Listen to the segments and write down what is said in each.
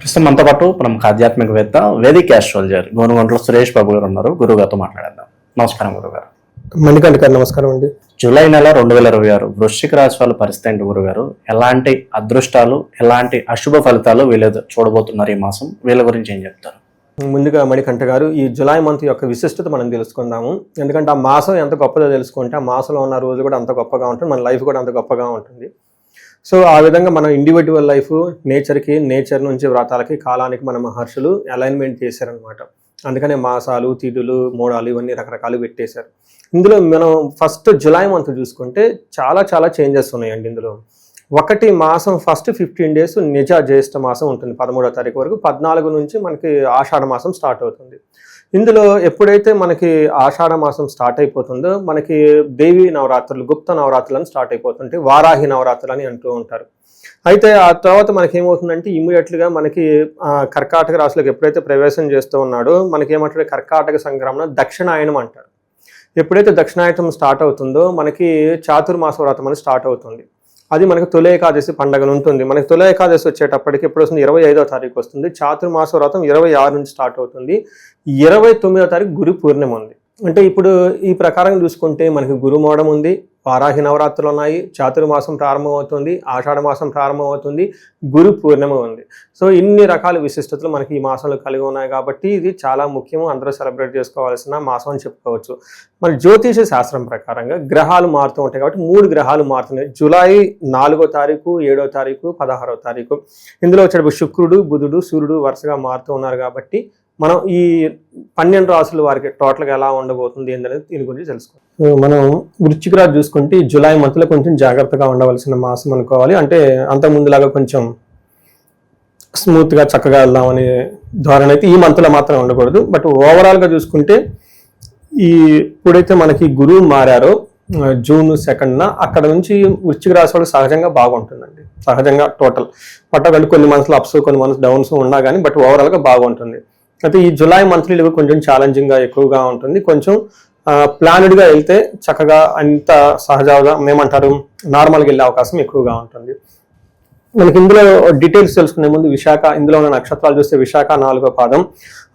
ప్రస్తుతం మనతో పాటు ప్రముఖ ఆధ్యాత్మికవేత్త వేదిక్ ఆస్ట్రాలజర్ గోనుగంట్ల సురేష్ బాబు గారు ఉన్నారు. గురుగారితో మాట్లాడేద్దాం. నమస్కారం గురుగారు. మణికంఠ గారు నమస్కారం అండి. జూలై నెల 2026 వృశ్చిక రాశి వాళ్ళ పరిస్థితి ఏంటి గురుగారు? ఎలాంటి అదృష్టాలు, ఎలాంటి అశుభ ఫలితాలు వీళ్ళు చూడబోతున్నారు ఈ మాసం? వీళ్ళ గురించి ఏం చెప్తారు? ముందుగా మణికంఠ గారు, ఈ జులై మంత్ యొక్క విశిష్టత మనం తెలుసుకుందాము. ఎందుకంటే ఆ మాసం ఎంత గొప్పదో తెలుసుకుంటే ఆ మాసంలో ఉన్న రోజు కూడా అంత గొప్పగా ఉంటుంది, మన లైఫ్ కూడా అంత గొప్పగా ఉంటుంది. సో ఆ విధంగా మనం ఇండివిజువల్ లైఫ్ నేచర్ నుంచి వ్రతాలకి కాలానికి మన మహర్షులు అలైన్మెంట్ చేశారనమాట. అందుకనే మాసాలు, తిథులు, మోడాలు ఇవన్నీ రకరకాలు పెట్టేశారు. ఇందులో మనం ఫస్ట్ జులై మంత్ చూసుకుంటే చాలా చాలా చేంజెస్ ఉన్నాయండి. ఇందులో ఒకటి, మాసం ఫస్ట్ 15 days నిజ జ్యేష్ఠ మాసం ఉంటుంది 13వ తారీఖు వరకు. 14 నుంచి మనకి ఆషాఢ మాసం స్టార్ట్ అవుతుంది. ఇందులో ఎప్పుడైతే మనకి ఆషాఢ మాసం స్టార్ట్ అయిపోతుందో మనకి దేవి నవరాత్రులు, గుప్త నవరాత్రులు అని స్టార్ట్ అయిపోతుంటాయి. వారాహి నవరాత్రులు అని అంటూ ఉంటారు. అయితే ఆ తర్వాత మనకి ఏమవుతుందంటే ఇమ్మీడియట్గా మనకి కర్కాటక రాశిలోకి ఎప్పుడైతే ప్రవేశం చేస్తూ ఉన్నాడో మనకి ఏమంటారు, కర్కాటక సంక్రమణ దక్షిణాయనం అంటారు. ఎప్పుడైతే దక్షిణాయనం స్టార్ట్ అవుతుందో మనకి చాతుర్మాస వ్రతం అని స్టార్ట్ అవుతుంది. అది మనకి తొలి ఏకాదశి పండుగలు ఉంటుంది. మనకి తొలి ఏకాదశి వచ్చేటప్పటికి ఎప్పుడు వస్తుంది, 25వ తారీఖు వస్తుంది. చాతుర్మాస వ్రతం 26 నుంచి స్టార్ట్ అవుతుంది. 29వ తారీఖు గురు పూర్ణిమ ఉంది. అంటే ఇప్పుడు ఈ ప్రకారం చూసుకుంటే మనకి గురుమోడం ఉంది, వారాహి నవరాత్రులు ఉన్నాయి, చాతుర్మాసం ప్రారంభమవుతుంది, ఆషాఢ మాసం ప్రారంభమవుతుంది, గురు పూర్ణిమ ఉంది. సో ఇన్ని రకాల విశిష్టతలు మనకి ఈ మాసంలో కలిగి ఉన్నాయి కాబట్టి ఇది చాలా ముఖ్యము, అందరూ సెలబ్రేట్ చేసుకోవాల్సిన మాసం అని చెప్పుకోవచ్చు. మరి జ్యోతిష శాస్త్రం ప్రకారంగా గ్రహాలు మారుతూ ఉంటాయి కాబట్టి 3 గ్రహాలు మారుతున్నాయి. జూలై 4వ తారీఖు, 7వ తారీఖు, 16వ తారీఖు. ఇందులో వచ్చేటప్పుడు శుక్రుడు, బుధుడు, సూర్యుడు వరుసగా మారుతూ ఉన్నారు కాబట్టి మనం ఈ 12 రాసుల వారికి టోటల్గా ఎలా ఉండబోతుంది ఏంటనేది దీని గురించి తెలుసుకోవాలి. మనం వృశ్చిక రాశి చూసుకుంటే జూలై మంత్లో కొంచెం జాగ్రత్తగా ఉండవలసిన మాసం అనుకోవాలి. అంటే అంత ముందులాగా కొంచెం స్మూత్గా చక్కగా వెళ్దామనే ధోరణి అయితే ఈ మంత్లో మాత్రం ఉండకూడదు. బట్ ఓవరాల్గా చూసుకుంటే ఇప్పుడైతే మనకి గురువు మారారో జూన్ 2న అక్కడ నుంచి వృశ్చిక రాశి వాళ్ళకి సహజంగా బాగుంటుందండి. సహజంగా టోటల్ పట్టకంటే కొన్ని మంత్స్లో అప్స్, కొన్ని మంత్స్ డౌన్స్ ఉన్నా కానీ బట్ ఓవరాల్గా బాగుంటుంది. అయితే ఈ జులై మంత్లీలో కొంచెం ఛాలెంజింగ్గా ఎక్కువగా ఉంటుంది. కొంచెం ప్లానెడ్గా వెళ్తే చక్కగా అంత సహజంగా ఏమంటారు నార్మల్గా వెళ్ళే అవకాశం ఎక్కువగా ఉంటుంది. మనకి ఇందులో డీటెయిల్స్ తెలుసుకునే ముందు విశాఖ, ఇందులో ఉన్న నక్షత్రాలు చూస్తే విశాఖ 4వ పాదం,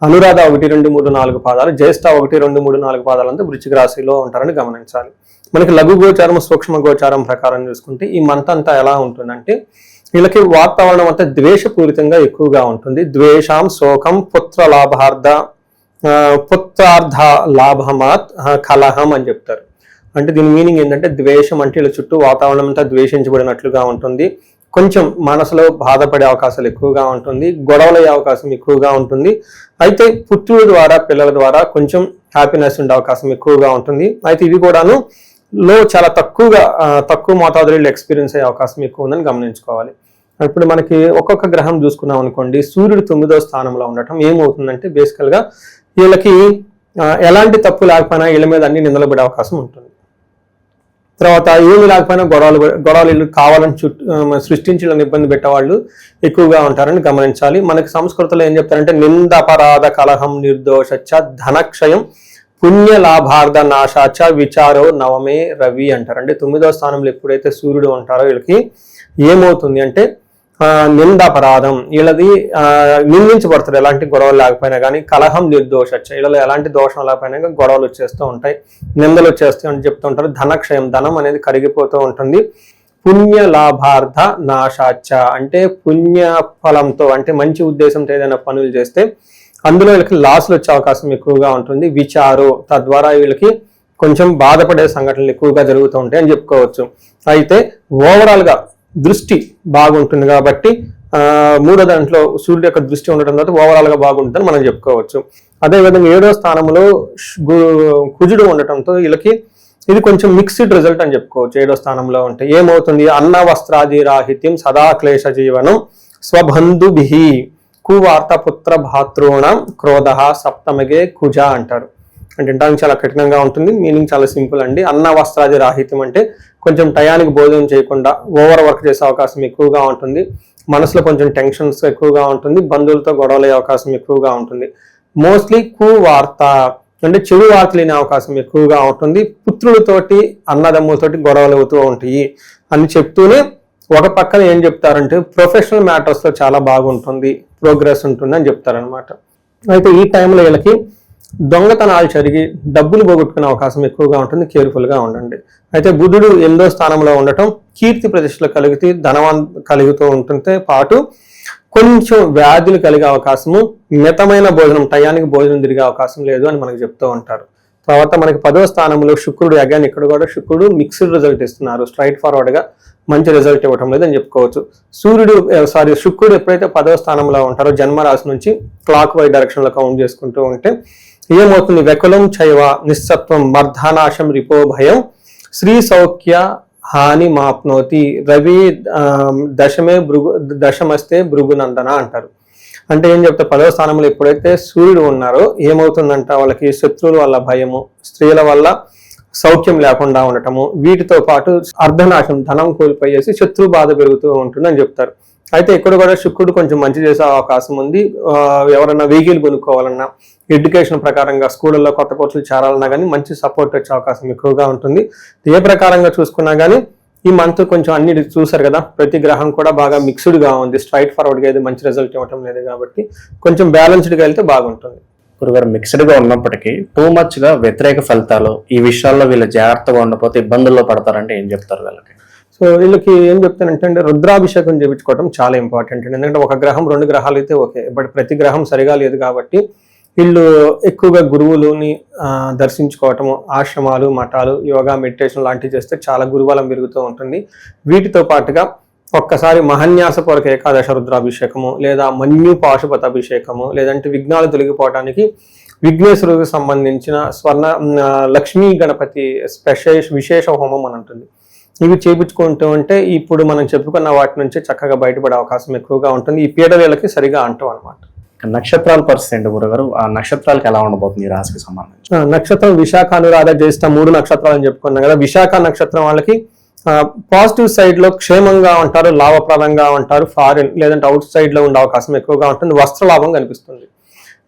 అనురాధ 1, 2, 3, 4 పాదాలు, జ్యేష్ఠ 1, 2, 3, 4 పాదాలు అంతా వృశ్చిక రాశిలో ఉంటారని గమనించాలి. మనకి లఘు గోచారం, సూక్ష్మ గోచారం ప్రకారం చూసుకుంటే ఈ మంత్ అంతా ఎలా ఉంటుందంటే వీళ్ళకి వాతావరణం అంతా ద్వేషపూరితంగా ఎక్కువగా ఉంటుంది. ద్వేషం, శోకం, పుత్రార్థ లాభమాత్ కలహం అని చెప్తారు. అంటే దీని మీనింగ్ ఏంటంటే ద్వేషం అంటే వీళ్ళ చుట్టూ వాతావరణం అంతా ద్వేషించబడినట్లుగా ఉంటుంది. కొంచెం మనసులో బాధపడే అవకాశాలు ఎక్కువగా ఉంటుంది, గొడవలయ్యే అవకాశం ఎక్కువగా ఉంటుంది. అయితే పుత్రుల ద్వారా, పిల్లల ద్వారా కొంచెం హ్యాపీనెస్ ఉండే అవకాశం ఎక్కువగా ఉంటుంది. అయితే ఇది కూడాను చాలా తక్కువ మోతాదులో ఎక్స్పీరియన్స్ అయ్యే అవకాశం ఎక్కువ ఉందని గమనించుకోవాలి. ఇప్పుడు మనకి ఒక్కొక్క గ్రహం చూసుకున్నాం అనుకోండి, సూర్యుడు 9వ స్థానంలో ఉండటం ఏమవుతుందంటే బేసికల్గా వీళ్ళకి ఎలాంటి తప్పు లేకపోయినా వీళ్ళ మీద అన్ని నిందలు పడే అవకాశం ఉంటుంది. తర్వాత ఏమి లేకపోయినా గొడవలు కావాలని సృష్టించి ఇబ్బంది పెట్టేవాళ్ళు ఎక్కువగా ఉంటారని గమనించాలి. మనకి సంస్కృతిలో ఏం చెప్తారంటే నిందపరాధ కలహం నిర్దోషచ్చ ధనక్షయం పుణ్య లాభార్థ నాశాచ విచారో నవమే రవి అంటారు. అంటే 9వ స్థానంలో ఎప్పుడైతే సూర్యుడు ఉంటారో వీళ్ళకి ఏమవుతుంది అంటే నిందాపరాధం, వీళ్ళది నిందించబడతారు ఎలాంటి గొడవలు లేకపోయినా కానీ. కలహం నిర్దోషచ్చ, వీళ్ళలో ఎలాంటి దోషం లేకపోయినా కానీ గొడవలు వచ్చేస్తూ ఉంటాయి, నిందలు వచ్చేస్తాయి అని చెప్తూ ఉంటారు. ధనక్షయం, ధనం అనేది కరిగిపోతూ ఉంటుంది. పుణ్య లాభార్థ నాశాచ అంటే పుణ్య ఫలంతో, అంటే మంచి ఉద్దేశంతో ఏదైనా పనులు చేస్తే అందులో వీళ్ళకి లాస్లు వచ్చే అవకాశం ఎక్కువగా ఉంటుంది. విచారో, తద్వారా వీళ్ళకి కొంచెం బాధపడే సంఘటనలు ఎక్కువగా జరుగుతూ ఉంటాయి అని చెప్పుకోవచ్చు. అయితే ఓవరాల్గా దృష్టి బాగుంటుంది కాబట్టి 3వ దాంట్లో సూర్యుడు యొక్క దృష్టి ఉండటం తర్వాత ఓవరాల్గా బాగుంటుందని మనం చెప్పుకోవచ్చు. అదేవిధంగా 7వ స్థానంలో కుజుడు ఉండటంతో వీళ్ళకి ఇది కొంచెం మిక్స్డ్ రిజల్ట్ అని చెప్పుకోవచ్చు. 7వ స్థానంలో ఉంటే ఏమవుతుంది, అన్న వస్త్రాది రాహిత్యం సదా క్లేశ జీవనం స్వబంధుభి కువార్త పుత్ర భాతృణం క్రోధ సప్తమగే కుజ అంటారు. అంటే వినడానికి చాలా కఠినంగా ఉంటుంది, మీనింగ్ చాలా సింపుల్ అండి. అన్న వస్త్రాది రాహిత్యం అంటే కొంచెం టయానికి భోజనం చేయకుండా ఓవర్ వర్క్ చేసే అవకాశం ఎక్కువగా ఉంటుంది. మనసులో కొంచెం టెన్షన్స్ ఎక్కువగా ఉంటుంది, బంధువులతో గొడవలయ్యే అవకాశం ఎక్కువగా ఉంటుంది. మోస్ట్లీ కువార్త అంటే చెడు వార్తలు వినే అవకాశం ఎక్కువగా ఉంటుంది. పుత్రులతోటి, అన్నదమ్ములతోటి గొడవలు అవుతూ ఉంటాయి అని చెప్తూనే ఒక పక్కన ఏం చెప్తారంటే ప్రొఫెషనల్ మ్యాటర్స్లో చాలా బాగుంటుంది, ప్రోగ్రెస్ ఉంటుంది అని చెప్తారనమాట. అయితే ఈ టైంలో వీళ్ళకి దొంగతనాలు జరిగి డబ్బులు పోగొట్టుకునే అవకాశం ఎక్కువగా ఉంటుంది, కేర్ఫుల్గా ఉండండి. అయితే బుధుడు 8వ స్థానంలో ఉండటం కీర్తి ప్రతిష్టలు కలిగితే కలుగుతూ ఉంటుంటే పాటు కొంచెం వ్యాధులు కలిగే అవకాశము, మితమైన భోజనం టయానికి భోజనం తిరిగే అవకాశం లేదు అని మనకు చెప్తూ ఉంటారు. తర్వాత మనకి 10వ స్థానంలో శుక్రుడు, అగైన్ ఇక్కడ కూడా శుక్రుడు మిక్స్డ్ రిజల్ట్ ఇస్తున్నారు, స్ట్రైట్ ఫార్వర్డ్ గా మంచి రిజల్ట్ ఇవ్వటం లేదని చెప్పుకోవచ్చు. శుక్రుడు ఎప్పుడైతే 10వ స్థానంలో ఉంటారో జన్మరాశి నుంచి క్లాక్ వైజ్ డైరెక్షన్ లో కౌంట్ చేసుకుంటూ ఉంటే ఏమవుతుంది, వెకులం చైవ నిస్సత్వం మర్ధానాశం రిపో భయం శ్రీ సౌఖ్య హాని మాప్నోతి రవి దశమస్తే భృగునందన అంటారు. అంటే ఏం చెప్తే 10వ స్థానంలో ఎప్పుడైతే సూర్యుడు ఉన్నారో ఏమవుతుందంట, వాళ్ళకి శత్రువుల వల్ల భయము, స్త్రీల వల్ల సౌఖ్యం లేకుండా ఉండటము, వీటితో పాటు అర్ధనాశం ధనం కోల్పోయేసి శత్రు బాధ పెరుగుతూ ఉంటుందని చెప్తారు. అయితే ఇక్కడ కూడా శుక్రుడు కొంచెం మంచి చేసే అవకాశం ఉంది. ఎవరైనా వెహికల్ కొనుక్కోవాలన్నా, ఎడ్యుకేషన్ ప్రకారంగా స్కూళ్ళల్లో కొత్త కోర్సులు చేరాలన్నా కానీ మంచి సపోర్ట్ వచ్చే అవకాశం ఎక్కువగా ఉంటుంది. ఏ ప్రకారంగా చూసుకున్నా కానీ ఈ మంత్ కొంచెం అన్ని చూసారు కదా, ప్రతి గ్రహం కూడా బాగా మిక్స్డ్గా ఉంది, స్ట్రైట్ ఫార్వర్డ్గా అయితే మంచి రిజల్ట్ ఇవ్వటం లేదు కాబట్టి కొంచెం బ్యాలెన్స్డ్గా వెళ్తే బాగుంటుంది. గురుగారు మిక్స్డ్గా ఉన్నప్పటికీ టూ మచ్గా వ్యతిరేక ఫలితాలు, ఈ విషయాల్లో వీళ్ళు జాగ్రత్తగా ఉండకపోతే ఇబ్బందుల్లో పడతారంటే ఏం చెప్తారు వీళ్ళకి? సో వీళ్ళకి ఏం చెప్తానంటే రుద్రాభిషేకం చేయించుకోవడం చాలా ఇంపార్టెంట్ అండి. ఎందుకంటే ఒక గ్రహం 2 గ్రహాలు అయితే ఓకే, బట్ ప్రతి గ్రహం సరిగా లేదు కాబట్టి వీళ్ళు ఎక్కువగా గురువులని దర్శించుకోవటము, ఆశ్రమాలు, మఠాలు, యోగా, మెడిటేషన్ లాంటివి చేస్తే చాలా గురుబలం పెరుగుతూ ఉంటుంది. వీటితో పాటుగా ఒక్కసారి మహన్యాసపూర్వక ఏకాదశ రుద్రాభిషేకము, లేదా మన్యు పాశుపత అభిషేకము, లేదంటే విఘ్నాలు తొలగిపోవడానికి విఘ్నేశ్వరుడికి సంబంధించిన లక్ష్మీ గణపతి విశేష హోమం అని ఉంటుంది. ఇవి చేయించుకుంటూ ఉంటే ఇప్పుడు మనం చెప్పుకున్న వాటి నుంచి చక్కగా బయటపడే అవకాశం ఎక్కువగా ఉంటుంది. ఈ పీడవేళకి సరిగా అంటాం అనమాట. నక్షత్రాల పరిస్థితి ఏంటి గురుగారు? ఆ నక్షత్రాలకు ఎలా ఉండబోతుంది ఈ రాశికి సంబంధించి? నక్షత్రం విశాఖ, అనురాధ, జ్యేష్ఠ 3 నక్షత్రాలు అని చెప్పుకున్నాం కదా. విశాఖ నక్షత్రం వాళ్ళకి పాజిటివ్ సైడ్ లో క్షేమంగా ఉంటారు, లాభప్రదంగా ఉంటారు, ఫారిన్ లేదంటే అవుట్ సైడ్ లో ఉండే అవకాశం ఎక్కువగా ఉంటుంది, వస్త్ర లాభం కనిపిస్తుంది.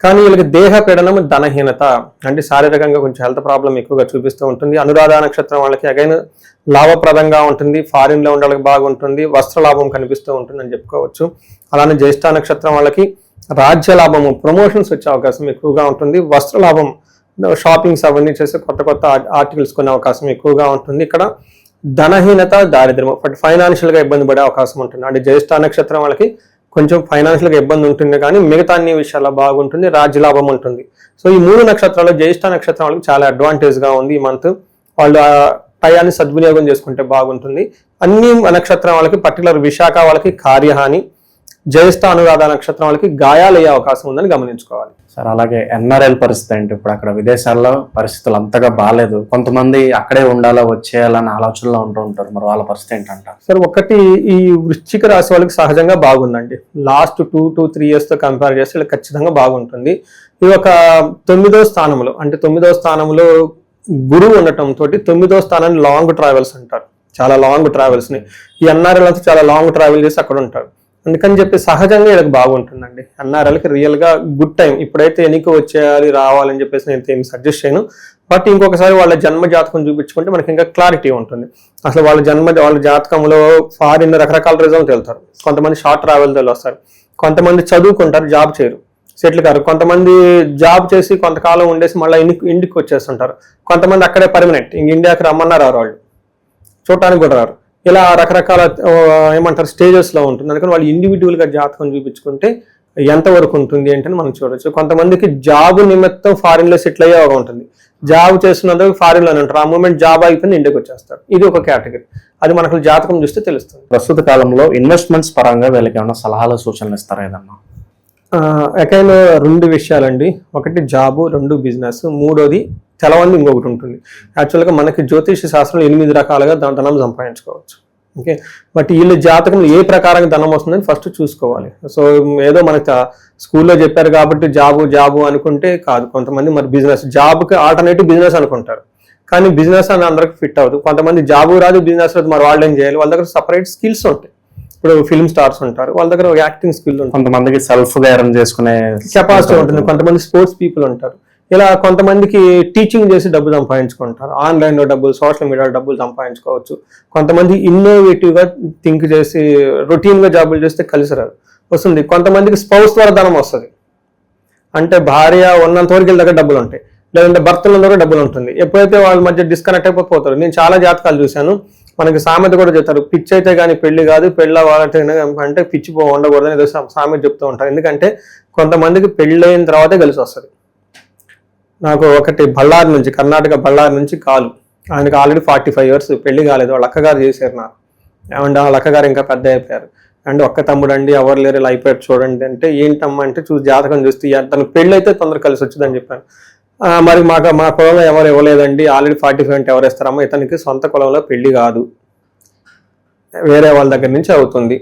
కానీ వీళ్ళకి దేహ పీడనం, ధనహీనత అంటే శారీరకంగా కొంచెం హెల్త్ ప్రాబ్లం ఎక్కువగా చూపిస్తూ ఉంటుంది. అనురాధ నక్షత్రం వాళ్ళకి అగైన్ లాభప్రదంగా ఉంటుంది, ఫారిన్ లో ఉండడానికి బాగుంటుంది, వస్త్ర లాభం కనిపిస్తూ ఉంటుంది అని చెప్పుకోవచ్చు. అలానే జ్యేష్ఠ నక్షత్రం వాళ్ళకి రాజ్య లాభము, ప్రమోషన్స్ వచ్చే అవకాశం ఎక్కువగా ఉంటుంది, వస్త్ర లాభం, షాపింగ్స్ అవన్నీ చేసి కొత్త కొత్త ఆర్టికల్స్ కొనే అవకాశం ఎక్కువగా ఉంటుంది. ఇక్కడ ధనహీనత, దారిద్ర్యం, బట్ ఫైనాన్షియల్ గా ఇబ్బంది పడే అవకాశం ఉంటుంది. అంటే జ్యేష్ఠ నక్షత్రం వాళ్ళకి కొంచెం ఫైనాన్షియల్ గా ఇబ్బంది ఉంటుంది, కానీ మిగతా అన్ని విషయాల్లో బాగుంటుంది, రాజ్య లాభం ఉంటుంది. సో ఈ 3 నక్షత్రాలు జ్యేష్ఠ నక్షత్రం వాళ్ళకి చాలా అడ్వాంటేజ్ గా ఉంది ఈ మంత్. వాళ్ళు టయాన్ని సద్వినియోగం చేసుకుంటే బాగుంటుంది. అన్ని నక్షత్రం వాళ్ళకి పర్టికులర్ విశాఖ వాళ్ళకి కార్యహాని, జ్యేష్ఠ అనురాధ నక్షత్రం వాళ్ళకి గాయాలు అయ్యే అవకాశం ఉందని గమనించుకోవాలి. సార్ అలాగే ఎన్ఆర్ఎల్ పరిస్థితి ఏంటి? ఇప్పుడు అక్కడ విదేశాల్లో పరిస్థితులు అంతగా బాగాలేదు, కొంతమంది అక్కడే ఉండాలో వచ్చేయాలని ఆలోచనలో ఉంటూ ఉంటారు, మరి వాళ్ళ పరిస్థితి ఏంటంటారు? సార్ ఒకటి, ఈ వృశ్చిక రాశి వాళ్ళకి సహజంగా బాగుందండి. లాస్ట్ 2 to 3 years తో కంపేర్ చేస్తే వీళ్ళకి ఖచ్చితంగా బాగుంటుంది. ఇది ఒక 9వ స్థానంలో, అంటే 9వ స్థానంలో గురువు ఉండటం తోటి 9వ స్థానాన్ని లాంగ్ ట్రావెల్స్ అంటారు. చాలా లాంగ్ ట్రావెల్స్ ని ఈ ఎన్ఆర్ఎల్ అంతా చాలా లాంగ్ ట్రావెల్ చేసి అక్కడ ఉంటారు. అందుకని చెప్పి సహజంగా వీళ్ళకి బాగుంటుందండి. ఎన్ఆర్ఎల్కి రియల్ గా గుడ్ టైం. ఇప్పుడైతే ఎన్నిక వచ్చేయాలి, రావాలని చెప్పేసి నేను ఏమి సజెస్ట్ చేయను. బట్ ఇంకొకసారి వాళ్ళ జన్మ జాతకం చూపించుకుంటే మనకి ఇంకా క్లారిటీ ఉంటుంది. అసలు వాళ్ళ జాతకంలో ఫారిన్ రకరకాల రిజల్ట్ వెళ్తారు. కొంతమంది షార్ట్ ట్రావెల్ వస్తారు, కొంతమంది చదువుకుంటారు, జాబ్ చేయరు, సెటిల్ కారు, కొంతమంది జాబ్ చేసి కొంతకాలం ఉండేసి మళ్ళీ ఇంటికి వచ్చేస్తుంటారు, కొంతమంది అక్కడే పర్మనెంట్, ఇంక ఇండియాకి రమ్మన్నారు వాళ్ళు, చూడటానికి కూడా రారు. ఇలా రకరకాల ఏమంటారు స్టేజెస్ లో ఉంటుంది. అందుకని వాళ్ళు ఇండివిజువల్ గా జాతకం చూపించుకుంటే ఎంతవరకు ఉంటుంది ఏంటని మనం చూడొచ్చు. కొంతమందికి జాబ్ నిమిత్తం ఫారిన్ లో సెటిల్ అయ్యే ఉంటుంది, జాబ్ చేస్తున్నందుకు ఫారిన్ లోనే ఉంటారు, ఆ మూమెంట్ జాబ్ అయిపోయింది ఇండియాకి వచ్చేస్తారు. ఇది ఒక కేటగిరీ. అది మనకు జాతకం చూస్తే తెలుస్తుంది. ప్రస్తుత కాలంలో ఇన్వెస్ట్మెంట్స్ పరంగా వీళ్ళకి ఏమైనా సలహాలు, సూచనలు ఇస్తారా ఏదన్నా? అకైన్ 2 విషయాలండి. ఒకటి జాబు, 2 బిజినెస్, 3వది తెలవంది ఇంకొకటి ఉంటుంది. యాక్చువల్గా మనకి జ్యోతిష శాస్త్రంలో 8 రకాలుగా ధనం సంపాదించుకోవచ్చు. ఓకే, బట్ వీళ్ళ జాతకంలో ఏ ప్రకారంగా ధనం వస్తుందని ఫస్ట్ చూసుకోవాలి. సో ఏదో మనకి స్కూల్లో చెప్పారు కాబట్టి జాబు అనుకుంటే కాదు. కొంతమంది మరి బిజినెస్, జాబ్కి ఆల్టర్నేటివ్ బిజినెస్ అనుకుంటారు, కానీ బిజినెస్ అని అందరికి ఫిట్ అవ్వదు. కొంతమంది జాబు రాదు, బిజినెస్ రాదు, మరి వాళ్ళు ఏం చేయాలి? వాళ్ళ దగ్గర సపరేట్ స్కిల్స్ ఉంటాయి. ఇప్పుడు ఫిల్మ్ స్టార్స్ ఉంటారు, వాళ్ళ దగ్గర యాక్టింగ్ స్కిల్ ఉంటుంది, కొంతమందికి సెల్ఫ్ గా ఎర్న్ చేసుకునే కెపాసిటీ ఉంటుంది, కొంతమంది స్పోర్ట్స్ పీపుల్ ఉంటారు. ఇలా కొంతమందికి టీచింగ్ చేసి డబ్బు సంపాదించుకుంటారు, ఆన్లైన్లో డబ్బులు, సోషల్ మీడియాలో డబ్బులు సంపాదించుకోవచ్చు. కొంతమంది ఇన్నోవేటివ్గా థింక్ చేసి రొటీన్గా జాబులు చేస్తే కలిసి రాదు. వస్తుంది. కొంతమందికి స్పౌస్ ద్వారా ధనం వస్తుంది, అంటే భార్య ఉన్నంత వరకు వీళ్ళ దగ్గర డబ్బులు ఉంటాయి, లేదంటే భర్త ఉన్న దగ్గర డబ్బులు ఉంటుంది. ఎప్పుడైతే వాళ్ళ మధ్య డిస్కనెక్ట్ అయిపోతారు, నేను చాలా జాతకాలు చూశాను, మనకి సామెత కూడా చెప్తారు, పిచ్చి అయితే కానీ పెళ్లి కాదు, పెళ్ళ వాళ్ళంటే అంటే పిచ్చి ఉండకూడదని ఏదో సామెత చెప్తూ ఉంటారు. ఎందుకంటే కొంతమందికి పెళ్ళైన తర్వాతే కలిసి వస్తుంది. నాకు ఒకటి బళ్ళారి నుంచి, కర్ణాటక బళ్ళారి నుంచి కాలు, ఆయనకి ఆల్రెడీ 45 years, పెళ్లి కాలేదు, వాళ్ళ అక్కగారు చేశారు నాకు. ఏమంటే వాళ్ళ అక్కగారు ఇంకా పెద్ద అయిపోయారు, అంటే ఒక్క తమ్ముడు అండి, ఎవరు లేరు, ఇలా అయిపోయారు చూడండి అంటే, ఏంటమ్మా అంటే చూసి జాతకం చూస్తే తనకు పెళ్ళి అయితే తొందర కలిసి వచ్చిందని చెప్పాను. మరి మా కులంలో ఎవరు ఇవ్వలేదండి, ఆల్రెడీ 45 అంటే ఎవరు ఇస్తారమ్మా, ఇతనికి సొంత కులంలో పెళ్లి కాదు, వేరే వాళ్ళ దగ్గర నుంచి అవుతుంది.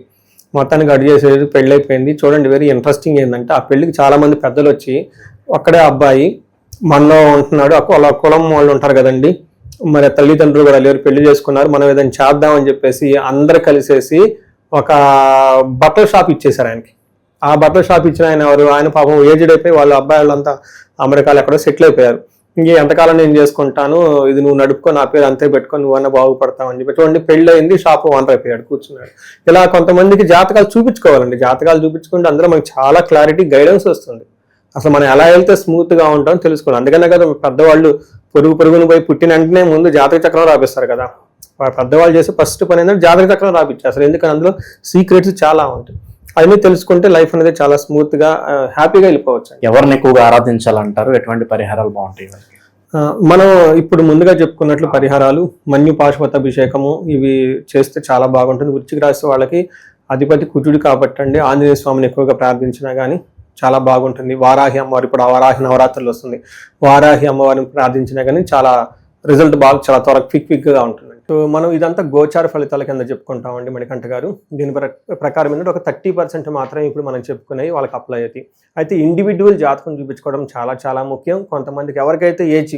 మొత్తానికి అడిగి చేసేది పెళ్ళి అయిపోయింది. చూడండి, వెరీ ఇంట్రెస్టింగ్ ఏంటంటే ఆ పెళ్లికి చాలా మంది పెద్దలు వచ్చి, ఒక్కడే అబ్బాయి మనలో ఉంటున్నాడు, వాళ్ళ కులం వాళ్ళు ఉంటారు కదండి, మరి తల్లిదండ్రులు కూడా లేరు, పెళ్లి చేసుకున్నారు, మనం ఏదైనా చేద్దామని చెప్పేసి అందరు కలిసేసి ఒక బట్టల షాప్ ఇచ్చేశారు ఆయనకి. ఆ బట్టల షాప్ ఇచ్చిన ఆయన ఎవరు, ఆయన పాపం ఏజ్డ్ అయిపోయి వాళ్ళ అబ్బాయి వాళ్ళంతా అమెరికాలో ఎక్కడో సెటిల్ అయిపోయారు. ఇంక ఎంతకాలం నేను చేసుకుంటాను, ఇది నువ్వు నడుపుకో, నా పేరు అంతే పెట్టుకొని నువ్వన్నా బాగుపడతావు అని చెప్పి. చూడండి, పెళ్ళి అయింది, షాప్ ఓనర్ అయిపోయాడు, కూర్చున్నాడు. ఇలా కొంతమందికి జాతకాలు చూపించుకోవాలండి, జాతకాలు చూపించుకుంటే అందులో మనకి చాలా క్లారిటీ, గైడెన్స్ వస్తుంది. అసలు మనం ఎలా వెళ్తే స్మూత్ గా ఉంటామో తెలుసుకోవాలి. అందుకనే కదా పెద్దవాళ్ళు పొరుగును పోయి పుట్టిన వెంటనే ముందు జాతక చక్రం రాపిస్తారు కదా. పెద్దవాళ్ళు చేసే ఫస్ట్ పని ఏంటంటే జాతక చక్రం రాపిచ్చేస్తారు, ఎందుకంటే అందులో సీక్రెట్స్ చాలా ఉంటాయి. అవన్నీ తెలుసుకుంటే లైఫ్ అనేది చాలా స్మూత్ గా హ్యాపీగా వెళ్ళిపోవచ్చు. ఎవరిని ఎక్కువగా ఆరాధించాలంటారు, ఎటువంటి పరిహారాలు బాగుంటాయి? మనం ఇప్పుడు ముందుగా చెప్పుకున్నట్లు పరిహారాలు, మన్యు పాశుపత అభిషేకము, ఇవి చేస్తే చాలా బాగుంటుంది. వృశ్చిక రాశి వాళ్ళకి అధిపతి కుజుడు కాబట్టి అండి, ఆంజనేయ స్వామిని ఎక్కువగా ప్రార్థించినా కానీ చాలా బాగుంటుంది. వారాహి అమ్మవారు, ఇప్పుడు ఆ వారాహి నవరాత్రులు వస్తుంది, వారాహి అమ్మవారిని ప్రార్థించినా కానీ చాలా రిజల్ట్ చాలా త్వరగా క్విక్గా ఉంటుంది. సో మనం ఇదంతా గోచార ఫలితాల కింద చెప్పుకుంటామండి మణికంఠ గారు. దీని ప్రకారం ఏంటంటే ఒక 30% మాత్రమే ఇప్పుడు మనం చెప్పుకునేవి వాళ్ళకి అప్లై అవుతాయి. అయితే ఇండివిజువల్ జాతకం చూపించుకోవడం చాలా చాలా ముఖ్యం. కొంతమందికి ఎవరికైతే ఏజ్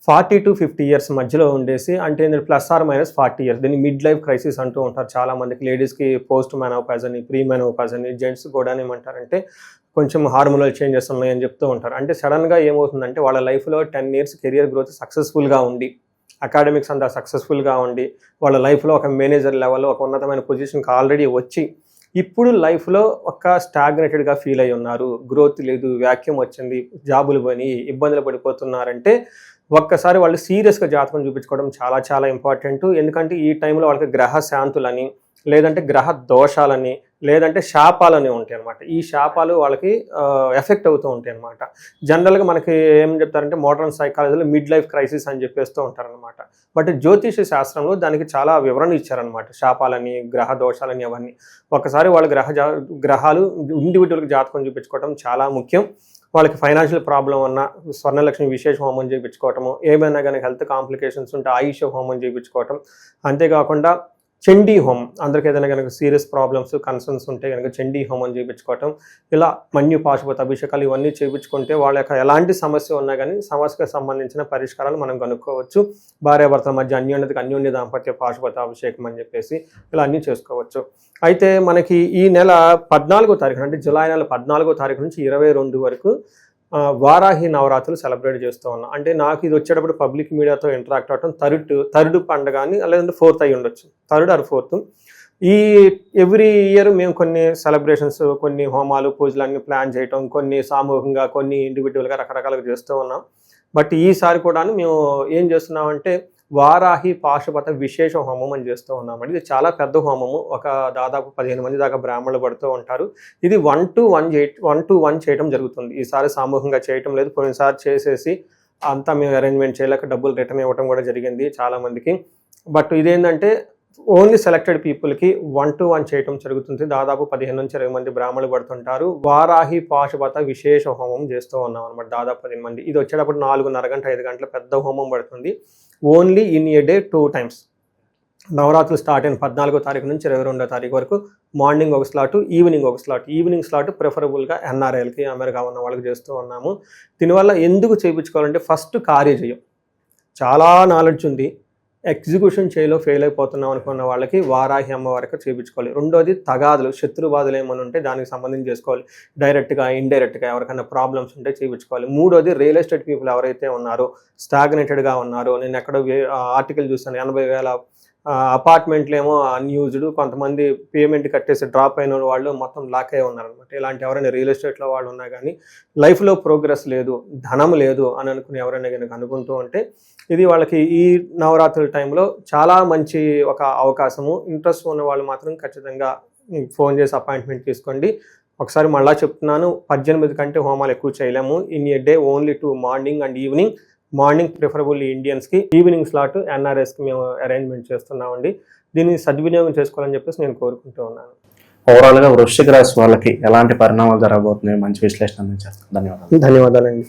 40 to 50 years మధ్యలో ఉండేసి, అంటే +or- 40 years, దీన్ని మిడ్ లైఫ్ క్రైసిస్ అంటూ ఉంటారు చాలా మందికి. లేడీస్కి పోస్ట్ మెనోపాజ్ అని, ప్రీ మెనోపాజ్ అని, జెంట్స్ కూడా ఏమంటారంటే కొంచెం హార్మోనల్ చేంజెస్ ఉన్నాయని చెప్తూ ఉంటారు. అంటే సడన్గా ఏమవుతుందంటే వాళ్ళ లైఫ్లో 10 years కెరియర్ గ్రోత్ సక్సెస్ఫుల్గా ఉండి, అకాడమిక్స్ అంతా సక్సెస్ఫుల్గా ఉండి, వాళ్ళ లైఫ్లో ఒక మేనేజర్ లెవెల్లో ఒక ఉన్నతమైన పొజిషన్కి ఆల్రెడీ వచ్చి, ఇప్పుడు లైఫ్లో ఒక స్టాగ్నేటెడ్గా ఫీల్ అయి ఉన్నారు, గ్రోత్ లేదు, వ్యాక్యూమ్ వచ్చింది, జాబులు పోయి ఇబ్బందులు పడిపోతున్నారంటే ఒక్కసారి వాళ్ళు సీరియస్గా జాతకం చూపించుకోవడం చాలా చాలా ఇంపార్టెంట్. ఎందుకంటే ఈ టైంలో వాళ్ళకి గ్రహ శాంతులని, లేదంటే గ్రహ దోషాలని, లేదంటే శాపాలని ఉంటాయి అనమాట. ఈ శాపాలు వాళ్ళకి ఎఫెక్ట్ అవుతూ ఉంటాయి అనమాట. జనరల్గా మనకి ఏం చెప్తారంటే మోడర్న్ సైకాలజీలో మిడ్ లైఫ్ క్రైసిస్ అని చెప్పేస్తూ ఉంటారనమాట. బట్ జ్యోతిష శాస్త్రంలో దానికి చాలా వివరణ ఇచ్చారనమాట, శాపాలని, గ్రహ దోషాలని, అవన్నీ. ఒకసారి వాళ్ళ గ్రహాలు ఇండివిజువల్గా జాతకం చూపించుకోవడం చాలా ముఖ్యం. వాళ్ళకి ఫైనాన్షియల్ ప్రాబ్లం ఉన్న స్వర్ణలక్ష్మి విశేష హోమం చేయించుకోవటము, ఏమైనా కానీ హెల్త్ కాంప్లికేషన్స్ ఉంటే ఆయుష హోమం చేయించుకోవటం, అంతేకాకుండా చండీ హోమం, అందరికి ఏదైనా కనుక సీరియస్ ప్రాబ్లమ్స్ కన్సర్న్స్ ఉంటే కనుక చండీ హోమం చేయించుకోవటం, ఇలా మన్యు పాశుపత అభిషేకాలు ఇవన్నీ చేయించుకుంటే వాళ్ళ యొక్క ఎలాంటి సమస్య ఉన్నా కానీ సమస్యకు సంబంధించిన పరిష్కారాలు మనం కనుక్కోవచ్చు. భార్యాభర్తల మధ్య అన్యోన్య దాంపత్య పాశుపత అభిషేకం అని చెప్పేసి ఇలా అన్నీ చేసుకోవచ్చు. అయితే మనకి ఈ నెల 14వ తారీఖు, అంటే జూలై నెల 14వ తారీఖు నుంచి 22 వరకు వారాహి నవరాత్రులు సెలబ్రేట్ చేస్తూ ఉన్నాం. అంటే నాకు ఇది వచ్చేటప్పుడు పబ్లిక్ మీడియాతో ఇంటరాక్ట్ అవటం థర్డ్ పండుగ అని, లేదంటే 4th అయి ఉండొచ్చు, 3rd or 4th. ఈ ఎవ్రీ ఇయర్ మేము కొన్ని సెలబ్రేషన్స్, కొన్ని హోమాలు, పూజలు అన్ని ప్లాన్ చేయటం, కొన్ని సామూహికంగా, కొన్ని ఇండివిజువల్గా రకరకాలుగా చేస్తూ ఉన్నాం. బట్ ఈసారి కూడా మేము ఏం చేస్తున్నామంటే వారాహి పాశుపత విశేష హోమం అని చేస్తూ ఉన్నామండి. ఇది చాలా పెద్ద హోమము, ఒక దాదాపు 15 మంది దాకా బ్రాహ్మణులు పడుతూ ఉంటారు. ఇది 1 to 1 చేయడం జరుగుతుంది. ఈసారి సామూహికంగా చేయటం లేదు, కొన్నిసారి చేసేసి అంతా మేము అరేంజ్మెంట్ చేయలేక డబ్బులు రిటర్న్ ఇవ్వడం కూడా జరిగింది చాలా మందికి. బట్ ఇదేంటంటే ఓన్లీ సెలెక్టెడ్ పీపుల్కి 1 to 1 చేయటం జరుగుతుంది. దాదాపు 15 నుంచి 20 మంది బ్రాహ్మణులు పడుతుంటారు. వారాహి పాశుపత విశేష హోమం చేస్తూ ఉన్నాం అనమాట, దాదాపు 15 మంది. ఇది వచ్చేటప్పుడు 4:30 గంటల 5 గంటల పెద్ద హోమం పడుతుంది. Only in a day 2 times. నవరాత్రులు స్టార్ట్ అయిన 14వ తారీఖు నుంచి 22వ తారీఖు వరకు మార్నింగ్ ఒక స్లాట్, ఈవినింగ్ ఒక స్లాట్. ఈవినింగ్ స్లాట్ ప్రిఫరబుల్గా NRIలకి, అమెరికా ఉన్న వాళ్ళకి చేస్తూ ఉన్నాము. దీనివల్ల ఎందుకు చేయించుకోవాలంటే ఫస్ట్ కార్యజయం, చాలా నాలెడ్జ్ ఉంది, ఎగ్జిక్యూషన్ చేయలో ఫెయిల్ అయిపోతున్నాం అనుకున్న వాళ్ళకి వారాహి అమ్మవారికి చేయించుకోవాలి. రెండోది తగాదులు, శత్రుబాధలు ఏమైనా ఉంటే దానికి సంబంధించి చేసుకోవాలి, డైరెక్ట్గా ఇండైరెక్ట్గా ఎవరికైనా ప్రాబ్లమ్స్ ఉంటే చేయించుకోవాలి. మూడోది రియల్ ఎస్టేట్ పీపుల్ ఎవరైతే ఉన్నారో, స్టాగ్నేటెడ్గా ఉన్నారో, నేను ఎక్కడో ఆర్టికల్ చూస్తాను 80,000 అపార్ట్మెంట్లు ఏమో అన్యూజ్డ్, కొంతమంది పేమెంట్ కట్టేసి డ్రాప్ అయిన వాళ్ళు మొత్తం లాక్ అయి ఉన్నారనమాట. ఇలాంటి ఎవరైనా రియల్ ఎస్టేట్లో వాళ్ళు ఉన్నా కానీ లైఫ్లో ప్రోగ్రెస్ లేదు, ధనం లేదు అని అనుకుని ఎవరైనా కనుక అనుకుంటూ ఉంటే ఇది వాళ్ళకి ఈ నవరాత్రుల టైంలో చాలా మంచి ఒక అవకాశము. ఇంట్రెస్ట్ ఉన్న వాళ్ళు మాత్రం ఖచ్చితంగా ఫోన్ చేసి అపాయింట్మెంట్ తీసుకోండి. ఒకసారి మళ్ళా చెప్తున్నాను, 18 కంటే హోమాలు ఎక్కువ చేయలేము. In a day only 2 morning and evening. Morning preferably ఇండియన్స్కి, ఈవినింగ్ స్లాట్ ఎన్ఆర్ఎస్కి మేము అరేంజ్మెంట్ చేస్తున్నామండి. దీన్ని సద్వినియోగం చేసుకోవాలని చెప్పేసి నేను కోరుకుంటూ ఉన్నాను. ఓవరాల్గా వృశ్చిక రాశి వాళ్ళకి ఎలాంటి పరిణామాలు జరగబోతున్నాయో మంచి విశ్లేషణ అందించారు. ధన్యవాదాలు. ధన్యవాదాలండి.